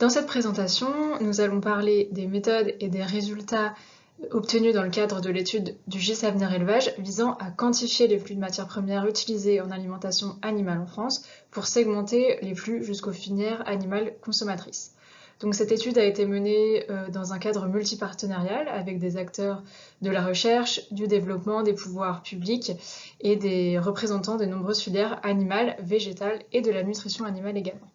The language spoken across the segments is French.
Dans cette présentation, nous allons parler des méthodes et des résultats obtenus dans le cadre de l'étude du GIS Avenir Élevage visant à quantifier les flux de matières premières utilisés en alimentation animale en France pour segmenter les flux jusqu'aux filières animales consommatrices. Donc cette étude a été menée dans un cadre multipartenarial avec des acteurs de la recherche, du développement, des pouvoirs publics et des représentants des nombreuses filières animales, végétales et de la nutrition animale également.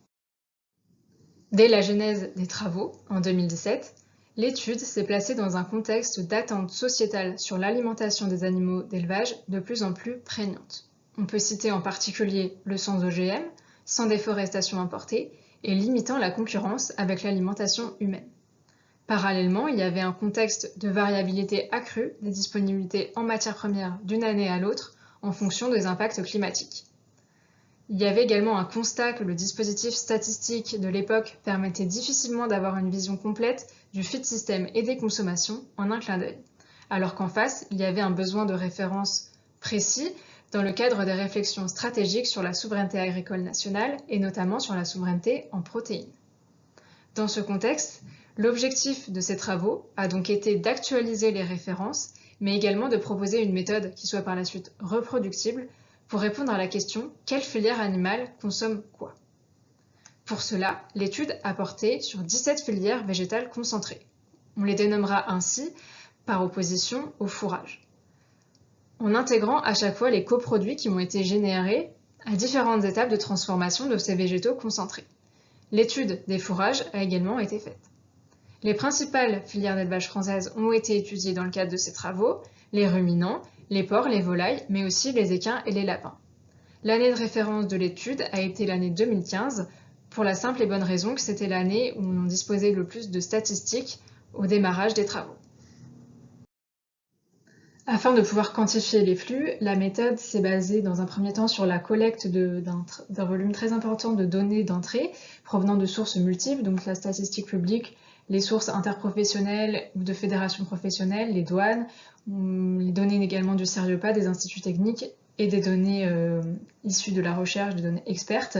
Dès la genèse des travaux, en 2017, l'étude s'est placée dans un contexte d'attente sociétale sur l'alimentation des animaux d'élevage de plus en plus prégnante. On peut citer en particulier le sans OGM, sans déforestation importée et limitant la concurrence avec l'alimentation humaine. Parallèlement, il y avait un contexte de variabilité accrue des disponibilités en matières premières d'une année à l'autre en fonction des impacts climatiques. Il y avait également un constat que le dispositif statistique de l'époque permettait difficilement d'avoir une vision complète du feed system et des consommations en un clin d'œil, alors qu'en face, il y avait un besoin de référence précis dans le cadre des réflexions stratégiques sur la souveraineté agricole nationale et notamment sur la souveraineté en protéines. Dans ce contexte, l'objectif de ces travaux a donc été d'actualiser les références, mais également de proposer une méthode qui soit par la suite reproductible pour répondre à la question « Quelle filière animale consomme quoi ?» Pour cela, l'étude a porté sur 17 filières végétales concentrées. On les dénommera ainsi par opposition au fourrage, en intégrant à chaque fois les coproduits qui ont été générés à différentes étapes de transformation de ces végétaux concentrés. L'étude des fourrages a également été faite. Les principales filières d'élevage françaises ont été étudiées dans le cadre de ces travaux, les ruminants, les porcs, les volailles, mais aussi les équins et les lapins. L'année de référence de l'étude a été l'année 2015, pour la simple et bonne raison que c'était l'année où on disposait le plus de statistiques au démarrage des travaux. Afin de pouvoir quantifier les flux, la méthode s'est basée dans un premier temps sur la collecte d'un volume très important de données d'entrée provenant de sources multiples, donc la statistique publique, les sources interprofessionnelles ou de fédérations professionnelles, les douanes, les données également du CERIOPA, des instituts techniques et des données issues de la recherche, des données expertes.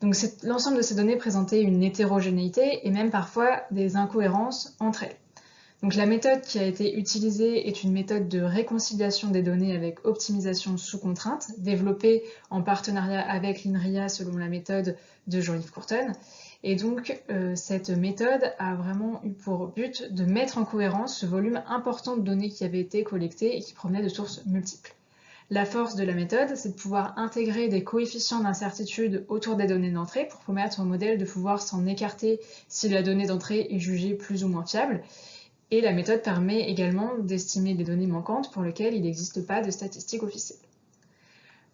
Donc l'ensemble de ces données présentait une hétérogénéité et même parfois des incohérences entre elles. Donc la méthode qui a été utilisée est une méthode de réconciliation des données avec optimisation sous contrainte, développée en partenariat avec l'INRIA selon la méthode de Jean-Yves Courton. Et donc cette méthode a vraiment eu pour but de mettre en cohérence ce volume important de données qui avait été collectées et qui provenaient de sources multiples. La force de la méthode, c'est de pouvoir intégrer des coefficients d'incertitude autour des données d'entrée pour permettre au modèle de pouvoir s'en écarter si la donnée d'entrée est jugée plus ou moins fiable. Et la méthode permet également d'estimer les données manquantes pour lesquelles il n'existe pas de statistiques officielles.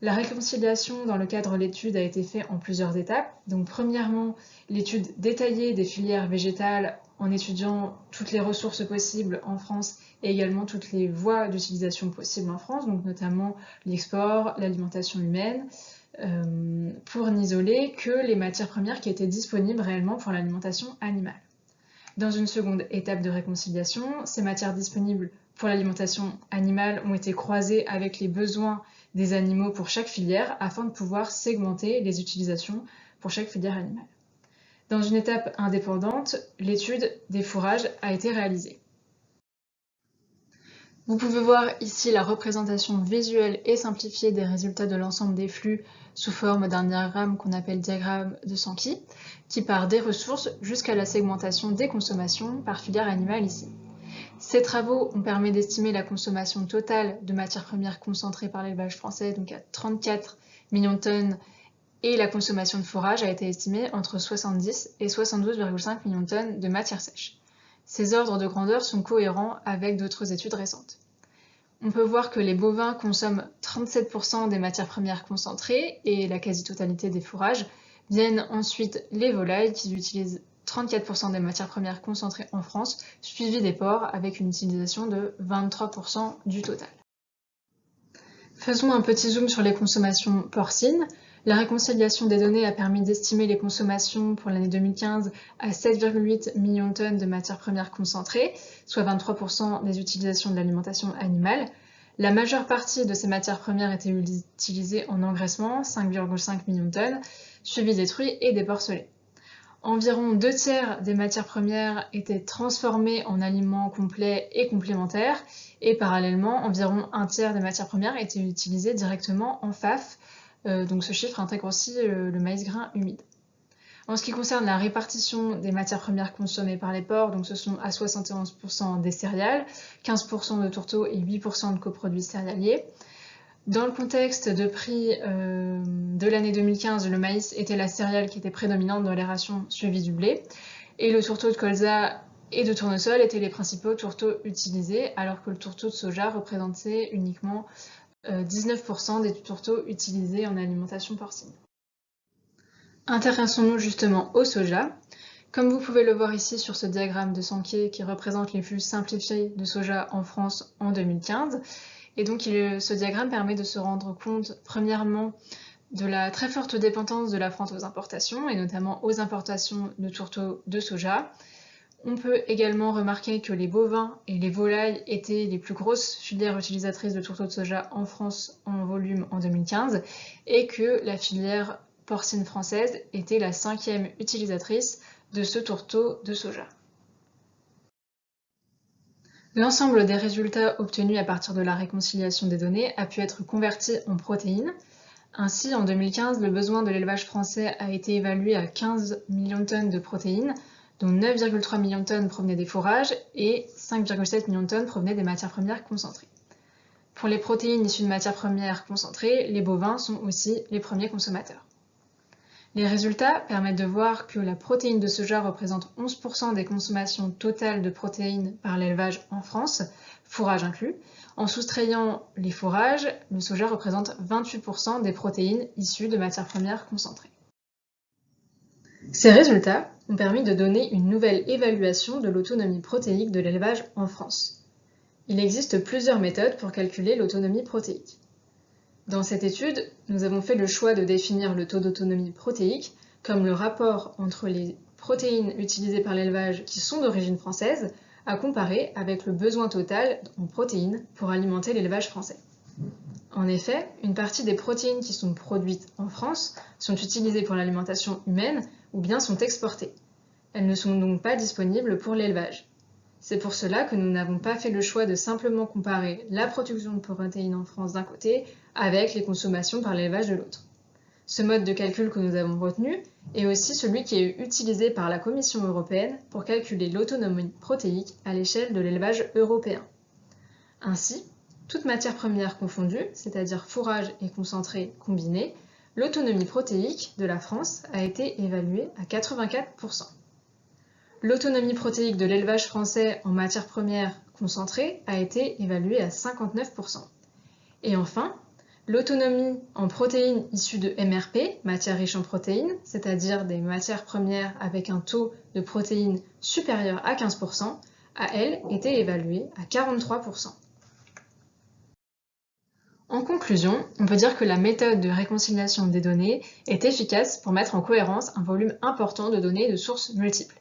La réconciliation dans le cadre de l'étude a été faite en plusieurs étapes. Donc premièrement, l'étude détaillée des filières végétales en étudiant toutes les ressources possibles en France et également toutes les voies d'utilisation possibles en France, donc notamment l'export, l'alimentation humaine, pour n'isoler que les matières premières qui étaient disponibles réellement pour l'alimentation animale. Dans une seconde étape de réconciliation, ces matières disponibles pour l'alimentation animale ont été croisées avec les besoins des animaux pour chaque filière afin de pouvoir segmenter les utilisations pour chaque filière animale. Dans une étape indépendante, l'étude des fourrages a été réalisée. Vous pouvez voir ici la représentation visuelle et simplifiée des résultats de l'ensemble des flux sous forme d'un diagramme qu'on appelle diagramme de Sankey, qui part des ressources jusqu'à la segmentation des consommations par filière animale ici. Ces travaux ont permis d'estimer la consommation totale de matières premières concentrées par l'élevage français, donc à 34 millions de tonnes, et la consommation de fourrage a été estimée entre 70 et 72,5 millions de tonnes de matières sèches. Ces ordres de grandeur sont cohérents avec d'autres études récentes. On peut voir que les bovins consomment 37% des matières premières concentrées et la quasi-totalité des fourrages. Viennent ensuite les volailles qui utilisent 34% des matières premières concentrées en France, suivi des porcs avec une utilisation de 23% du total. Faisons un petit zoom sur les consommations porcines. La réconciliation des données a permis d'estimer les consommations pour l'année 2015 à 7,8 millions de tonnes de matières premières concentrées, soit 23% des utilisations de l'alimentation animale. La majeure partie de ces matières premières étaient utilisées en engraissement, 5,5 millions de tonnes, suivi des truies et des porcelets. Environ 2/3 des matières premières étaient transformées en aliments complets et complémentaires, et parallèlement, environ 1/3 des matières premières étaient utilisées directement en FAF, donc ce chiffre intègre aussi le maïs grain humide. En ce qui concerne la répartition des matières premières consommées par les porcs, donc ce sont à 71% des céréales, 15% de tourteaux et 8% de coproduits céréaliers. Dans le contexte de prix de l'année 2015, le maïs était la céréale qui était prédominante dans les rations suivies du blé, et le tourteau de colza et de tournesol étaient les principaux tourteaux utilisés, alors que le tourteau de soja représentait uniquement 19% des tourteaux utilisés en alimentation porcine. Intéressons-nous justement au soja. Comme vous pouvez le voir ici sur ce diagramme de Sankey qui représente les flux simplifiés de soja en France en 2015, et donc ce diagramme permet de se rendre compte premièrement de la très forte dépendance de la France aux importations, et notamment aux importations de tourteaux de soja. On peut également remarquer que les bovins et les volailles étaient les plus grosses filières utilisatrices de tourteaux de soja en France en volume en 2015, et que la filière porcine française était la 5e utilisatrice de ce tourteau de soja. L'ensemble des résultats obtenus à partir de la réconciliation des données a pu être converti en protéines. Ainsi, en 2015, le besoin de l'élevage français a été évalué à 15 millions de tonnes de protéines, dont 9,3 millions de tonnes provenaient des fourrages et 5,7 millions de tonnes provenaient des matières premières concentrées. Pour les protéines issues de matières premières concentrées, les bovins sont aussi les premiers consommateurs. Les résultats permettent de voir que la protéine de soja représente 11% des consommations totales de protéines par l'élevage en France, fourrage inclus. En soustrayant les fourrages, le soja représente 28% des protéines issues de matières premières concentrées. Ces résultats ont permis de donner une nouvelle évaluation de l'autonomie protéique de l'élevage en France. Il existe plusieurs méthodes pour calculer l'autonomie protéique. Dans cette étude, nous avons fait le choix de définir le taux d'autonomie protéique comme le rapport entre les protéines utilisées par l'élevage qui sont d'origine française à comparer avec le besoin total en protéines pour alimenter l'élevage français. En effet, une partie des protéines qui sont produites en France sont utilisées pour l'alimentation humaine ou bien sont exportées. Elles ne sont donc pas disponibles pour l'élevage. C'est pour cela que nous n'avons pas fait le choix de simplement comparer la production de protéines en France d'un côté avec les consommations par l'élevage de l'autre. Ce mode de calcul que nous avons retenu est aussi celui qui est utilisé par la Commission européenne pour calculer l'autonomie protéique à l'échelle de l'élevage européen. Ainsi, toute matière première confondue, c'est-à-dire fourrage et concentré combinés, l'autonomie protéique de la France a été évaluée à 84%. L'autonomie protéique de l'élevage français en matières premières concentrées a été évaluée à 59%. Et enfin, l'autonomie en protéines issues de MRP, matières riches en protéines, c'est-à-dire des matières premières avec un taux de protéines supérieur à 15%, a elle été évaluée à 43%. En conclusion, on peut dire que la méthode de réconciliation des données est efficace pour mettre en cohérence un volume important de données de sources multiples.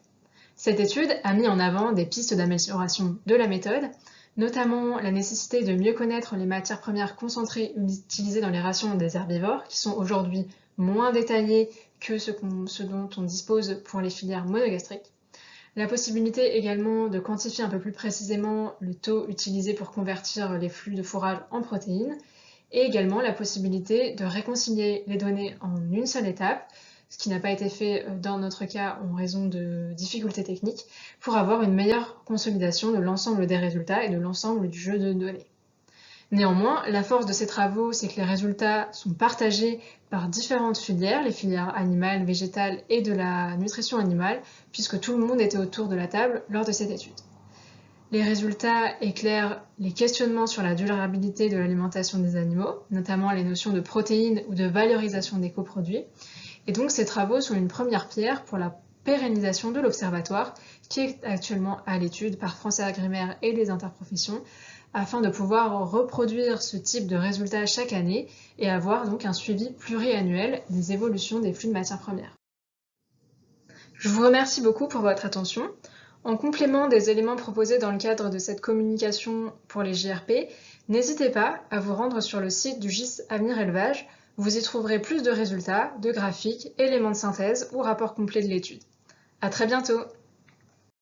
Cette étude a mis en avant des pistes d'amélioration de la méthode, notamment la nécessité de mieux connaître les matières premières concentrées utilisées dans les rations des herbivores, qui sont aujourd'hui moins détaillées que ce dont on dispose pour les filières monogastriques. La possibilité également de quantifier un peu plus précisément le taux utilisé pour convertir les flux de fourrage en protéines, et également la possibilité de réconcilier les données en une seule étape, ce qui n'a pas été fait dans notre cas en raison de difficultés techniques, pour avoir une meilleure consolidation de l'ensemble des résultats et de l'ensemble du jeu de données. Néanmoins, la force de ces travaux, c'est que les résultats sont partagés par différentes filières, les filières animales, végétales et de la nutrition animale, puisque tout le monde était autour de la table lors de cette étude. Les résultats éclairent les questionnements sur la durabilité de l'alimentation des animaux, notamment les notions de protéines ou de valorisation des coproduits. Et donc ces travaux sont une première pierre pour la pérennisation de l'observatoire qui est actuellement à l'étude par France Agrimaire et les interprofessions afin de pouvoir reproduire ce type de résultats chaque année et avoir donc un suivi pluriannuel des évolutions des flux de matières premières. Je vous remercie beaucoup pour votre attention. En complément des éléments proposés dans le cadre de cette communication pour les JRP, n'hésitez pas à vous rendre sur le site du GIS Avenir Élevage. Vous y trouverez plus de résultats, de graphiques, éléments de synthèse ou rapports complets de l'étude. À très bientôt!